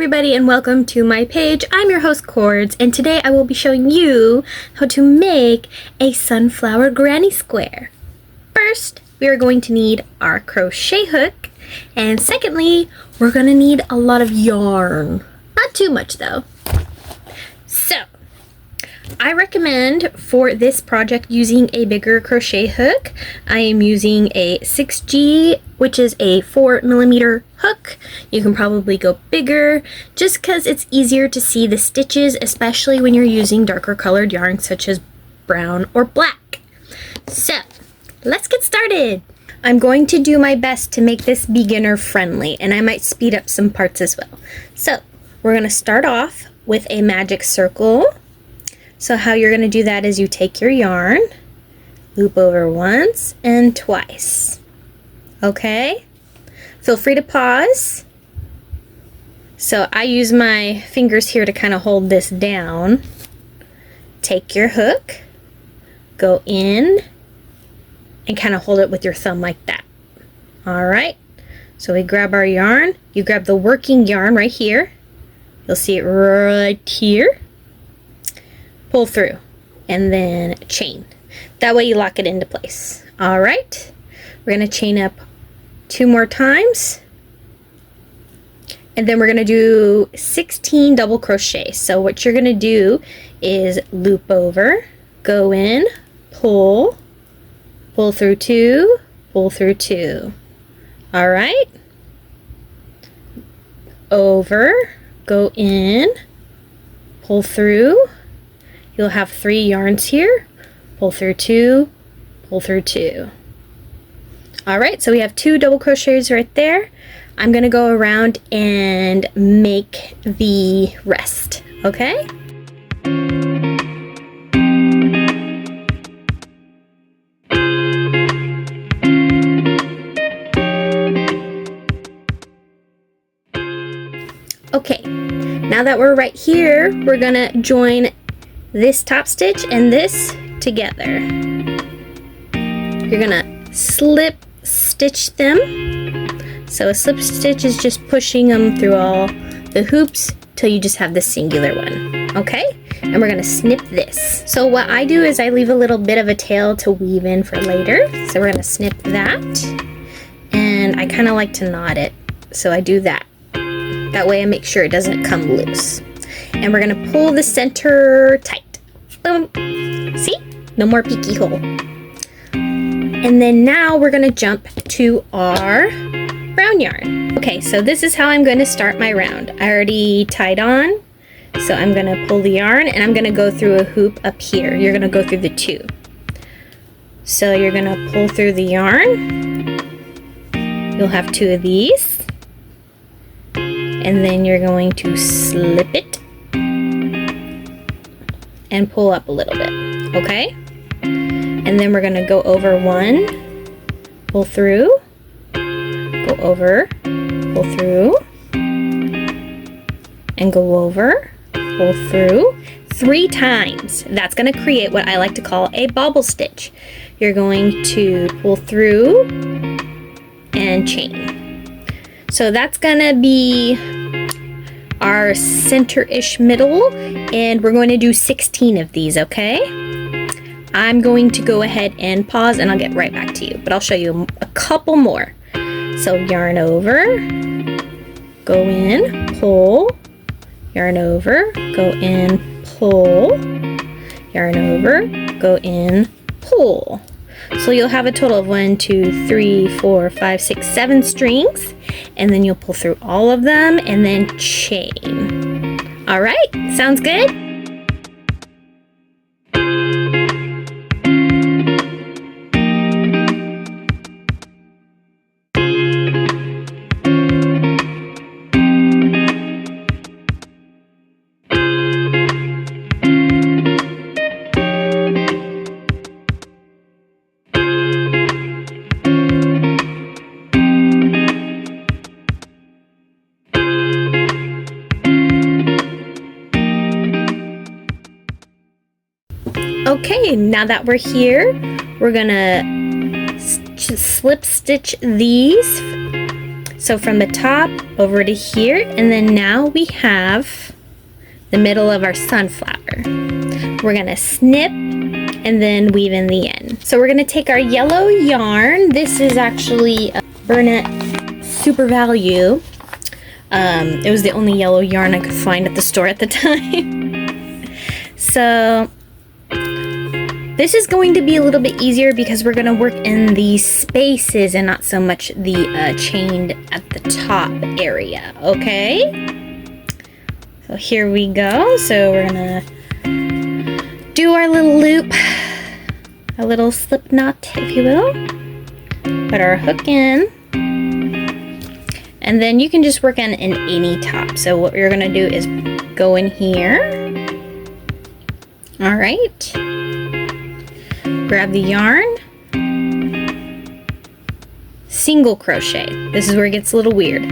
everybody and welcome to my page. I'm your host Cords, and today I will be showing you how to make a sunflower granny square. First, we are going to need our crochet hook, and secondly, we're going to need a lot of yarn. Not too much though. So, I recommend for this project using a bigger crochet hook. I am using a 6G, which is a 4mm hook. You can probably go bigger just because it's easier to see the stitches, especially when you're using darker colored yarn such as brown or black. So, let's get started. I'm going to do my best to make this beginner friendly, and I might speed up some parts as well. So, we're going to start off with a magic circle. So how you're going to do that is you take your yarn, loop over once and twice. Okay? Feel free to pause. So I use my fingers here to kind of hold this down. Take your hook, go in, and kind of hold it with your thumb like that. Alright? So we grab our yarn. You grab the working yarn right here. You'll see it right here. Pull through and then chain. That way you lock it into place. All right, we're going to chain up 2 more times, and then we're going to do 16 double crochet. So what you're going to do is loop over, go in, pull through 2, pull through 2. All right, over, go in, pull through. You'll have 3 yarns here. Pull through 2, pull through 2. Alright, so we have 2 double crochets right there. I'm going to go around and make the rest, okay? Okay, now that we're right here, we're going to join this top stitch and this together. You're gonna slip stitch them. So a slip stitch is just pushing them through all the hoops till you just have the singular one. Okay? And we're gonna snip this. So what I do is I leave a little bit of a tail to weave in for later. So we're gonna snip that. And I kind of like to knot it. So I do that. That way I make sure it doesn't come loose. And we're gonna pull the center tight. Boom. See? No more peeky hole. And then now we're gonna jump to our brown yarn. Okay, so this is how I'm gonna start my round. I already tied on, so I'm gonna pull the yarn and I'm gonna go through a hoop up here. You're gonna go through the 2. So you're gonna pull through the yarn. You'll have 2 of these. And then you're going to slip it and pull up a little bit, okay? And then we're gonna go over 1, pull through, go over, pull through, and go over, pull through 3 times. That's gonna create what I like to call a bobble stitch. You're going to pull through and chain. So that's gonna be our center-ish middle, and we're going to do 16 of these, okay? I'm going to go ahead and pause and I'll get right back to you, but I'll show you a couple more. So yarn over, go in, pull, yarn over, go in, pull, yarn over, go in, pull. So you'll have a total of 1, 2, 3, 4, 5, 6, 7 strings, and then you'll pull through all of them and then chain. All right, sounds good? Okay, now that we're here, we're gonna slip stitch these So from the top over to here, and then now we have the middle of our sunflower. We're gonna snip and then weave in the end. So we're gonna take our yellow yarn. This is actually Bernat Super Value. It was the only yellow yarn I could find at the store at the time. So this is going to be a little bit easier because we're gonna work in the spaces and not so much the chained at the top area, okay? So here we go. So we're gonna do our little loop, a little slip knot, if you will. Put our hook in. And then you can just work on in any top. So what you're gonna do is go in here. All right. Grab the yarn. Single crochet. This is where it gets a little weird.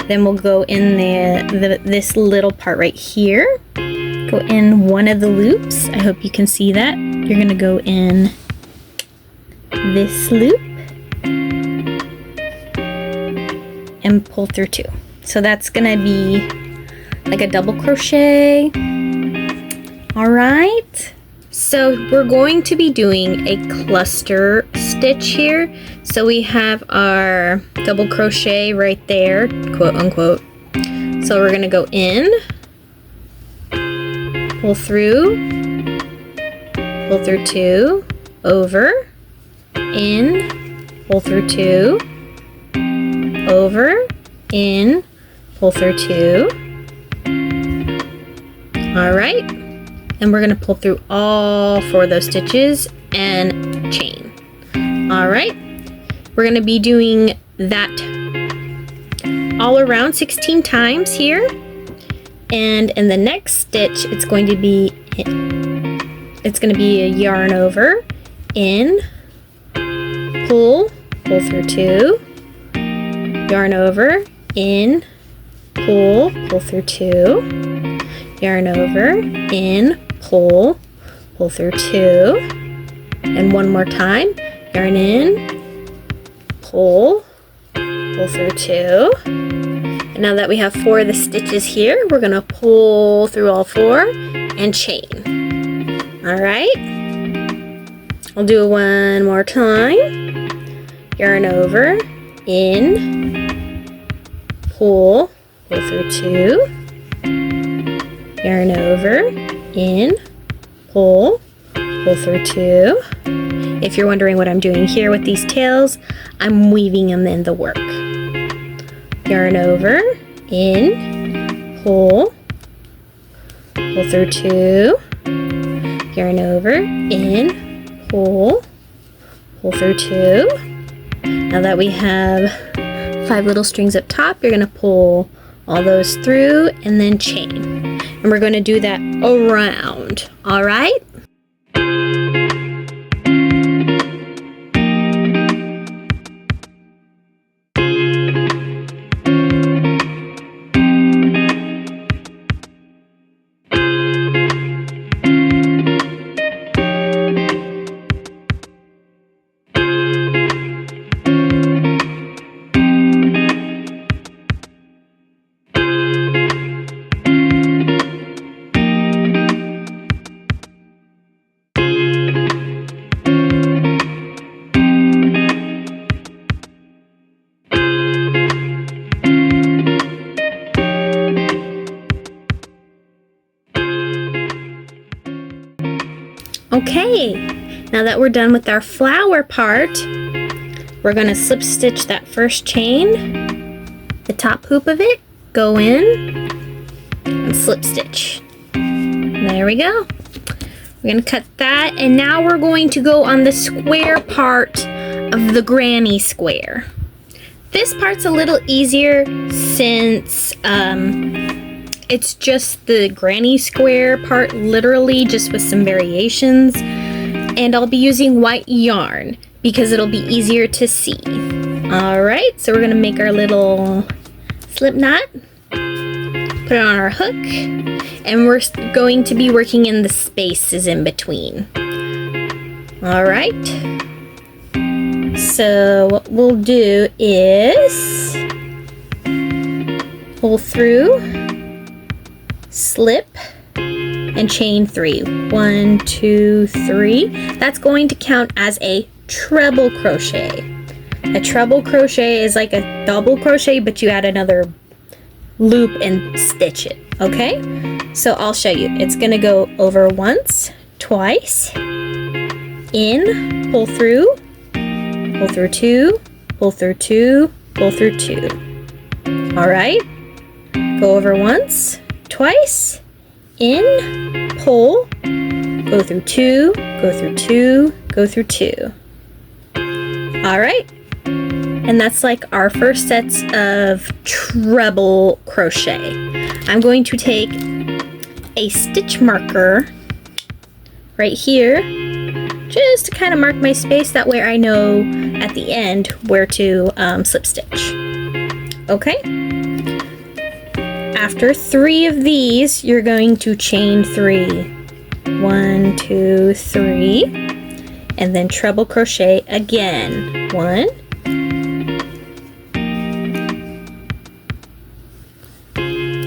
Then we'll go in this little part right here. Go in one of the loops. I hope you can see that. You're gonna go in this loop and pull through two. So that's gonna be like a double crochet. All right. So we're going to be doing a cluster stitch here. So we have our double crochet right there, quote unquote. So we're gonna go in, pull through two, over, in, pull through two, over, in, pull through two. All right, and we're gonna pull through all 4 of those stitches and chain. All right, we're gonna be doing that all around 16 times here. And in the next stitch, it's going to be a yarn over, in, pull through two, yarn over, in, pull through two, yarn over, in, pull through two, and one more time, yarn in, pull through two. And now that we have 4 of the stitches here, we're gonna pull through all 4 and chain. All right, I'll do it one more time. Yarn over, in, pull through two, yarn over, in, pull through two. If you're wondering what I'm doing here with these tails, I'm weaving them in the work. Yarn over, in, pull through two, yarn over, in, pull through two. Now that we have 5 little strings up top, you're gonna pull all those through and then chain. And we're gonna do that around, all right? Okay, now that we're done with our flower part, we're gonna slip stitch that first chain, the top hoop of it, go in and slip stitch. There we go. We're gonna cut that, and now we're going to go on the square part of the granny square. This part's a little easier since it's just the granny square part, literally, just with some variations. And I'll be using white yarn because it'll be easier to see. All right, so we're gonna make our little slip knot, put it on our hook, and we're going to be working in the spaces in between. All right, so what we'll do is pull through, slip, and chain 3. 1, 2, 3. That's going to count as a treble crochet. A treble crochet is like a double crochet, but you add another loop and stitch it, okay? So I'll show you. It's gonna go over once, twice, in, pull through 2, pull through 2, pull through 2. All right, go over once, twice, in, pull, go through 2, go through 2, go through 2. All right, and that's like our first sets of treble crochet. I'm going to take a stitch marker right here just to kind of mark my space. That way I know at the end where to slip stitch. Okay? After 3 of these, you're going to chain 3. 1, 2, 3. And then treble crochet again. 1,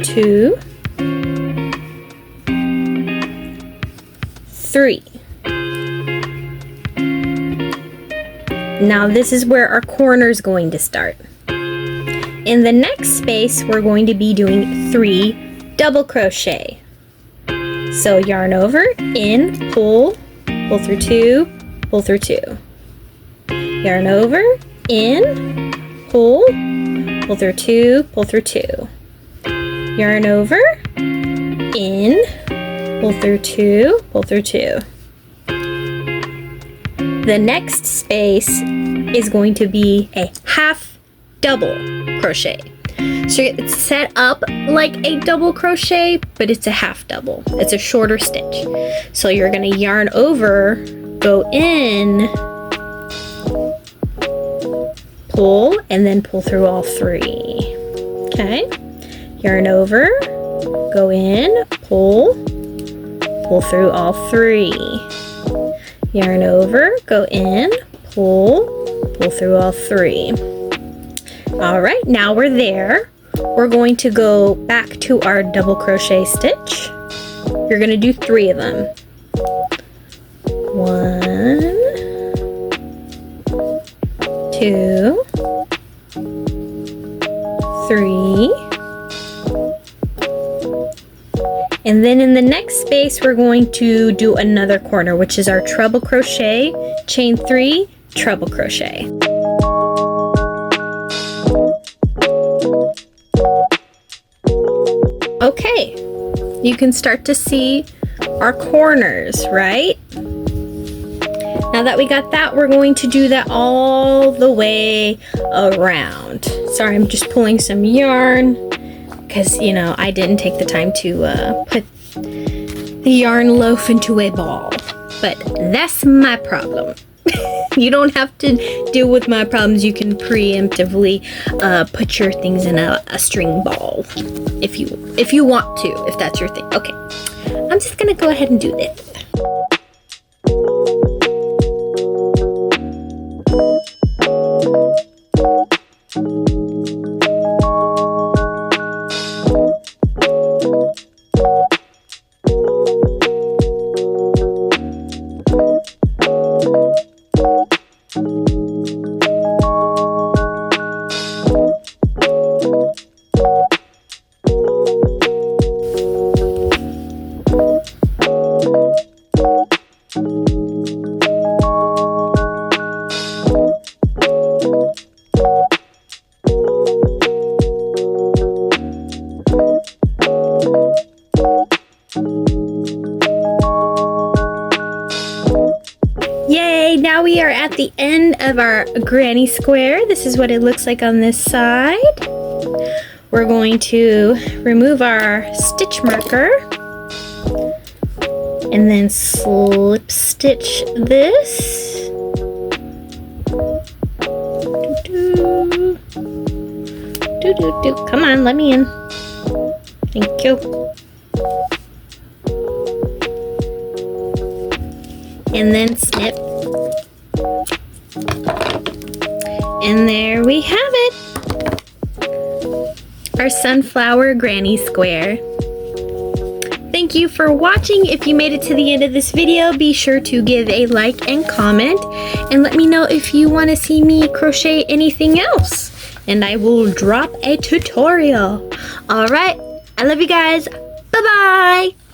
2, 3. Now this is where our corner is going to start. In the next space, we're going to be doing 3 double crochet. So yarn over, in, pull, pull through 2, pull through 2. Yarn over, in, pull, pull through 2, pull through 2. Yarn over, in, pull through 2, pull through 2. The next space is going to be a half double crochet. So it's set up like a double crochet, but it's a half double. It's a shorter stitch. So you're gonna yarn over, go in, pull, and then pull through all 3. Okay? Yarn over, go in, pull, pull through all 3. Yarn over, go in, pull, pull through all 3. All right, now we're there. We're going to go back to our double crochet stitch. You're going to do 3 of them. 1, 2, 3. And then in the next space, we're going to do another corner, which is our treble crochet, chain 3, treble crochet. Okay, you can start to see our corners, right? Now that we got that, we're going to do that all the way around. Sorry, I'm just pulling some yarn because, you know, I didn't take the time to put the yarn loaf into a ball. But that's my problem. You don't have to deal with my problems. You can preemptively put your things in a string ball if you want to, if that's your thing. Okay, I'm just gonna go ahead and do this. Now we are at the end of our granny square. This is what it looks like on this side. We're going to remove our stitch marker and then slip stitch this. Come on, let me in. Thank you. And then snip. And there we have it. our sunflower granny square. Thank you for watching. If you made it to the end of this video, be sure to give a like and comment, and let me know if you want to see me crochet anything else, and I will drop a tutorial. Alright, I love you guys. Bye-bye!